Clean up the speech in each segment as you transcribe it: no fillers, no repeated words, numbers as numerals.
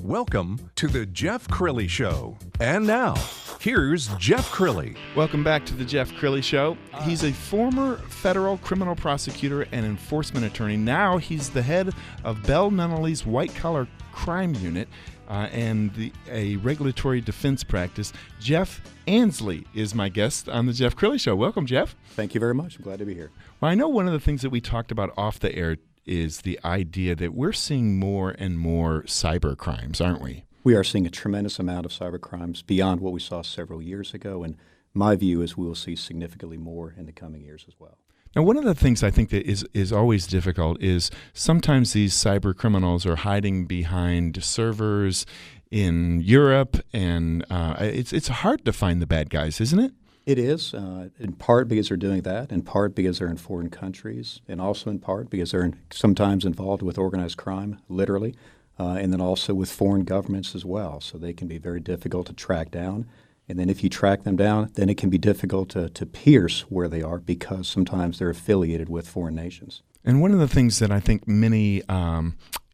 Welcome to the Jeff Crilley Show. And now, here's Jeff Crilley. Welcome back to the Jeff Crilley Show. He's a former federal criminal prosecutor and enforcement attorney. Now he's the head of Bell Nunnally's white-collar crime unit and a regulatory defense practice. Jeff Ansley is my guest on the Jeff Crilley Show. Welcome, Jeff. Thank you very much. I'm glad to be here. Well, I know one of the things that we talked about off the air is the idea that we're seeing more and more cyber crimes, aren't we? We are seeing a tremendous amount of cyber crimes beyond what we saw several years ago, and my view is we will see significantly more in the coming years as well. Now, one of the things I think that is always difficult is sometimes these cyber criminals are hiding behind servers in Europe, and it's hard to find the bad guys, isn't it? It is, in part because they're doing that, in part because they're in foreign countries, and also in part because they're sometimes involved with organized crime, literally, and then also with foreign governments as well. So they can be very difficult to track down. And then if you track them down, then it can be difficult to pierce where they are because sometimes they're affiliated with foreign nations. And one of the things that I think many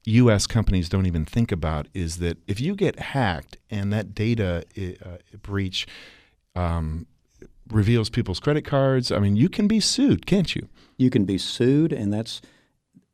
U.S. companies don't even think about is that if you get hacked and that data breach reveals people's credit cards, I mean, you can be sued, can't you? You can be sued, and that's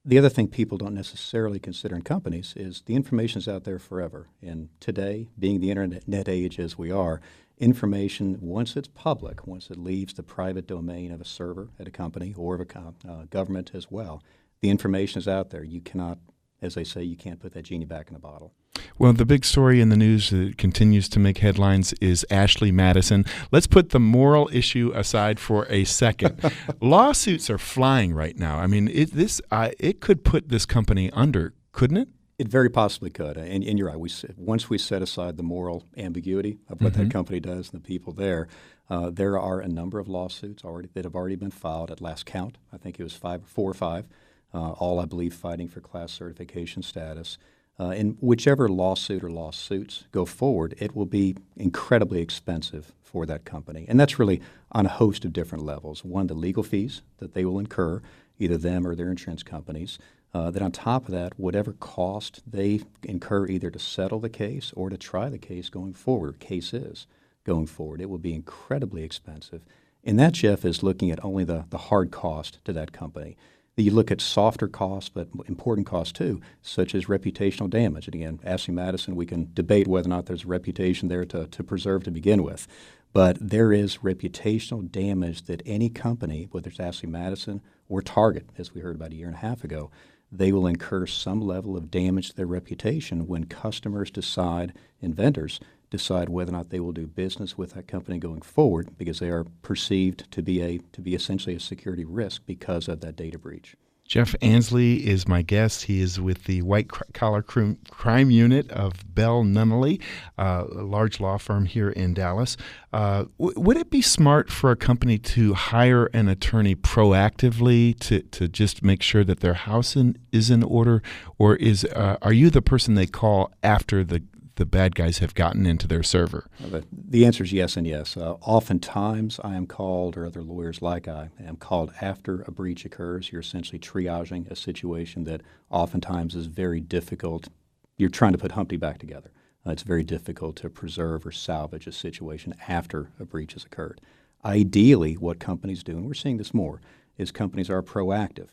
the other thing people don't necessarily consider in companies is the information is out there forever. And today, being the internet age as we are, information, once it's public, once it leaves the private domain of a server at a company or of a government as well, the information is out there. You cannot, as they say, you can't put that genie back in the bottle. Well, the big story in the news that continues to make headlines is Ashley Madison. Let's put the moral issue aside for a second. Lawsuits are flying right now. I mean, it could put this company under, couldn't it? It very possibly could. And you're right. Once we set aside the moral ambiguity of what that company does and the people there are a number of lawsuits that have already been filed at last count. I think it was 4 or 5, all, I believe, fighting for class certification status. And whichever lawsuit or lawsuits go forward, it will be incredibly expensive for that company. And that's really on a host of different levels. One, the legal fees that they will incur, either them or their insurance companies. Then on top of that, whatever cost they incur either to settle the case or to try the case going forward, it will be incredibly expensive. And that, Jeff, is looking at only the hard cost to that company. You look at softer costs, but important costs too, such as reputational damage. And again, Ashley Madison, we can debate whether or not there's a reputation there to preserve to begin with. But there is reputational damage that any company, whether it's Ashley Madison or Target, as we heard about a year and a half ago, they will incur some level of damage to their reputation when customers decide and vendors decide whether or not they will do business with that company going forward because they are perceived to be essentially a security risk because of that data breach. Jeff Ansley is my guest. He is with the white-collar crime unit of Bell Nunnally, a large law firm here in Dallas. Would it be smart for a company to hire an attorney proactively to just make sure that their house is in order, or are you the person they call after the bad guys have gotten into their server? The answer is yes and yes. Oftentimes I am called, or other lawyers like I am called after a breach occurs. You're essentially triaging a situation that oftentimes is very difficult. You're trying to put Humpty back together. It's very difficult to preserve or salvage a situation after a breach has occurred. Ideally, what companies do, and we're seeing this more, is companies are proactive.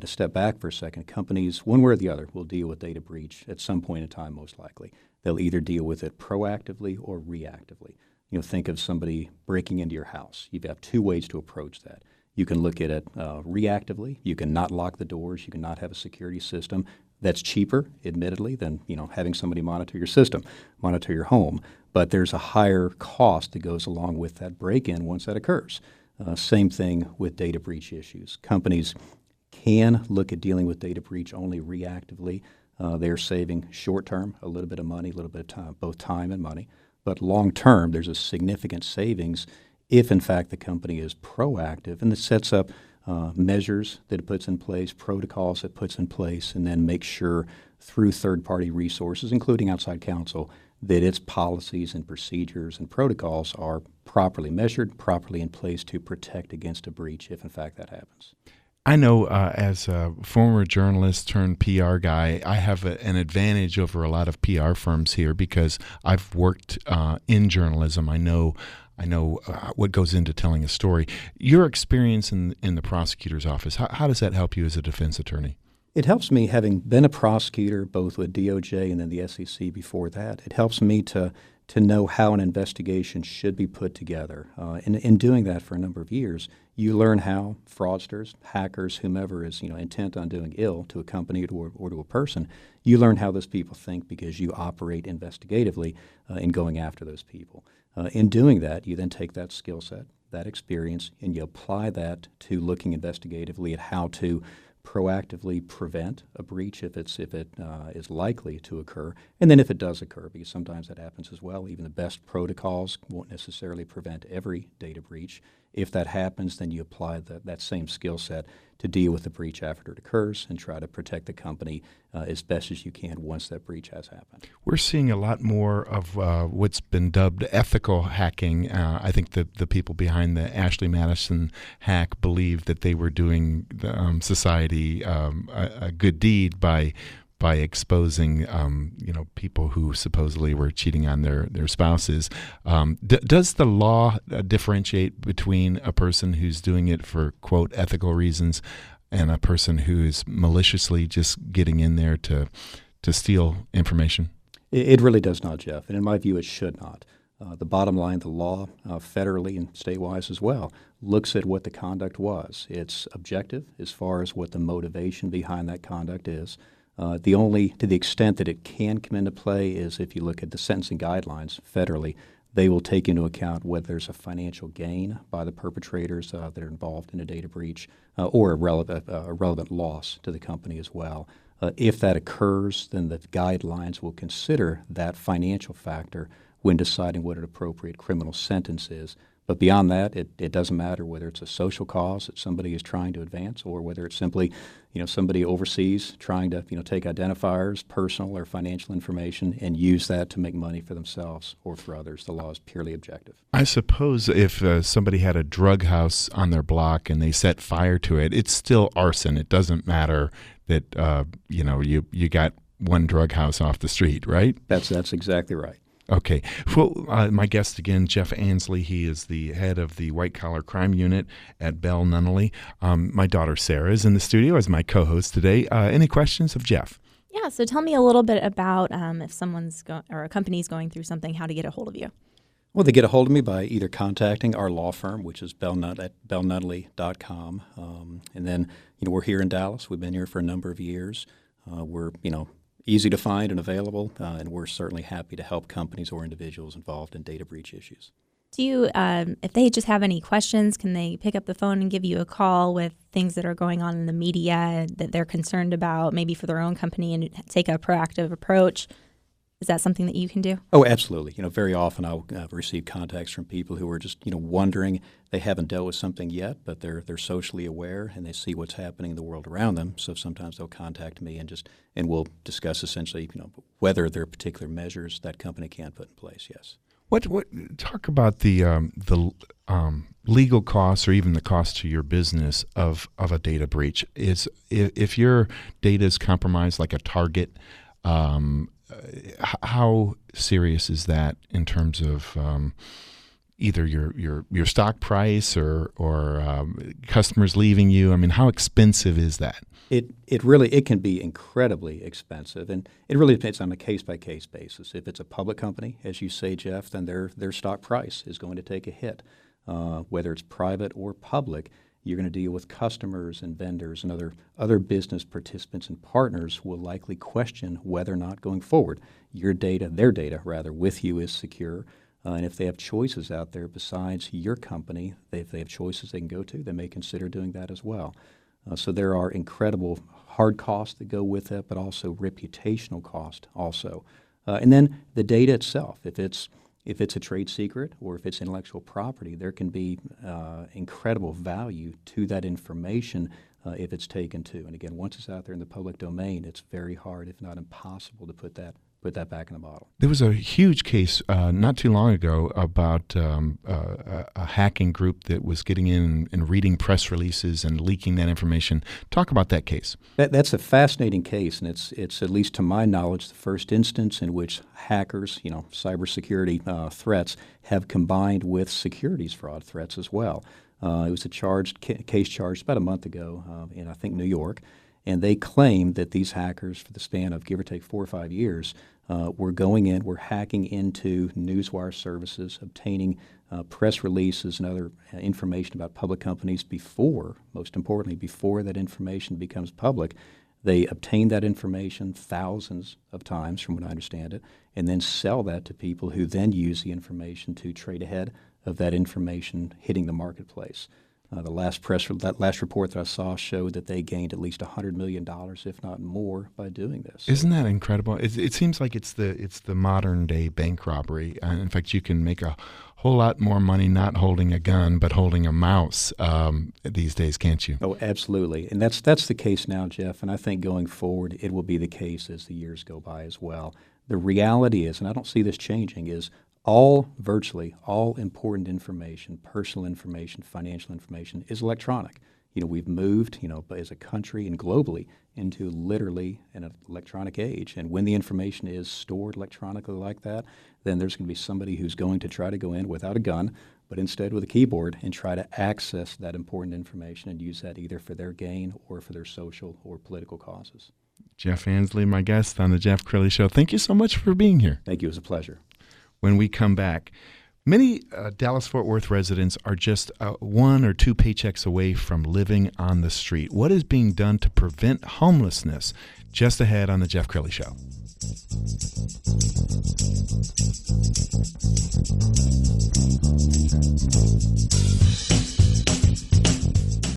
To step back for a second, companies, one way or the other, will deal with data breach at some point in time, most likely. They'll either deal with it proactively or reactively. Think of somebody breaking into your house. You have 2 ways to approach that. You can look at it reactively. You can not lock the doors. You can not have a security system. That's cheaper, admittedly, than having somebody monitor your system, monitor your home. But there's a higher cost that goes along with that break-in once that occurs. Same thing with data breach issues. Companies can look at dealing with data breach only reactively. They're saving short-term a little bit of money, a little bit of time, both time and money. But long-term, there's a significant savings if, in fact, the company is proactive and it sets up measures that it puts in place, protocols it puts in place, and then makes sure through third-party resources, including outside counsel, that its policies and procedures and protocols are properly measured, properly in place to protect against a breach if, in fact, that happens. I know as a former journalist turned PR guy, I have an advantage over a lot of PR firms here because I've worked in journalism. I know what goes into telling a story. Your experience in the prosecutor's office, how does that help you as a defense attorney? It helps me, having been a prosecutor both with DOJ and then the SEC before that. It helps me to know how an investigation should be put together. In doing that for a number of years, you learn how fraudsters, hackers, whomever is intent on doing ill to a company or to a person, you learn how those people think because you operate investigatively in going after those people. In doing that, you then take that skill set, that experience, and you apply that to looking investigatively at how to proactively prevent a breach if it is likely to occur, and then if it does occur, because sometimes that happens as well. Even the best protocols won't necessarily prevent every data breach. If that happens, then you apply that same skill set to deal with the breach after it occurs and try to protect the company as best as you can once that breach has happened. We're seeing a lot more of what's been dubbed ethical hacking. I think the people behind the Ashley Madison hack believed that they were doing society a good deed by exposing people who supposedly were cheating on their spouses. Does the law differentiate between a person who's doing it for, quote, ethical reasons and a person who is maliciously just getting in there to steal information? It really does not, Jeff, and in my view it should not. The bottom line, the law, federally and state-wise as well, looks at what the conduct was. It's objective as far as what the motivation behind that conduct is. To the extent that it can come into play is if you look at the sentencing guidelines federally, they will take into account whether there's a financial gain by the perpetrators that are involved in a data breach or a relevant loss to the company as well. If that occurs, then the guidelines will consider that financial factor when deciding what an appropriate criminal sentence is. But beyond that, it doesn't matter whether it's a social cause that somebody is trying to advance or whether it's simply, somebody overseas trying to, take identifiers, personal or financial information, and use that to make money for themselves or for others. The law is purely objective. I suppose if somebody had a drug house on their block and they set fire to it, it's still arson. It doesn't matter that, you got one drug house off the street, right? That's exactly right. Okay. Well, my guest again, Jeff Ansley. He is the head of the white-collar crime unit at Bell Nunnally. My daughter Sarah is in the studio as my co-host today. Any questions of Jeff? Yeah, so tell me a little bit about if someone's or a company's going through something, how to get a hold of you. Well, they get a hold of me by either contacting our law firm, which is at bellnunnally.com. And then, we're here in Dallas. We've been here for a number of years. We're, easy to find and available, and we're certainly happy to help companies or individuals involved in data breach issues. Do you, if they just have any questions, can they pick up the phone and give you a call with things that are going on in the media that they're concerned about, maybe for their own company, and take a proactive approach? Is that something that you can do? Oh, absolutely. Very often I'll receive contacts from people who are just, wondering. They haven't dealt with something yet, but they're socially aware and they see what's happening in the world around them. So sometimes they'll contact me and we'll discuss essentially, whether there are particular measures that company can put in place. Yes. What talk about the legal costs or even the cost to your business of a data breach? Is if your data is compromised, like a Target. How serious is that in terms of either your stock price or customers leaving you? I mean, how expensive is that? It can be incredibly expensive, and it really depends on a case-by-case basis. If it's a public company, as you say, Jeff, then their stock price is going to take a hit. Whether it's private or public, you're going to deal with customers and vendors and other business participants and partners will likely question whether or not going forward their data with you is secure. And if they have choices out there besides your company, if they have choices they can go to, they may consider doing that as well. So there are incredible hard costs that go with it, but also reputational cost also. And then the data itself, if it's a trade secret or if it's intellectual property, there can be incredible value to that information if it's taken to. And again, once it's out there in the public domain, it's very hard, if not impossible, to put that put that back in the bottle. There was a huge case not too long ago about a hacking group that was getting in and reading press releases and leaking that information. Talk about that case. That's a fascinating case, and it's at least to my knowledge the first instance in which hackers, cybersecurity threats have combined with securities fraud threats as well. It was a case charged about a month ago in, I think, New York. And they claimed that these hackers, for the span of give or take 4 or 5 years, were hacking into newswire services, obtaining press releases and other information about public companies most importantly, before that information becomes public. They obtain that information thousands of times, from what I understand it, and then sell that to people who then use the information to trade ahead of that information hitting the marketplace. That last report that I saw showed that they gained at least $100 million, if not more, by doing this. Isn't that incredible? It seems like it's the modern day bank robbery. In fact, you can make a whole lot more money not holding a gun but holding a mouse these days, can't you? Oh, absolutely, and that's the case now, Jeff. And I think going forward, it will be the case as the years go by as well. The reality is, and I don't see this changing, is virtually all important information, personal information, financial information, is electronic. We've moved, as a country and globally into literally an electronic age. And when the information is stored electronically like that, then there's going to be somebody who's going to try to go in without a gun, but instead with a keyboard and try to access that important information and use that either for their gain or for their social or political causes. Jeff Ansley, my guest on the Jeff Crilley Show. Thank you so much for being here. Thank you. It was a pleasure. When we come back, many Dallas-Fort Worth residents are just 1 or 2 paychecks away from living on the street. What is being done to prevent homelessness? Just ahead on the Jeff Crilley Show.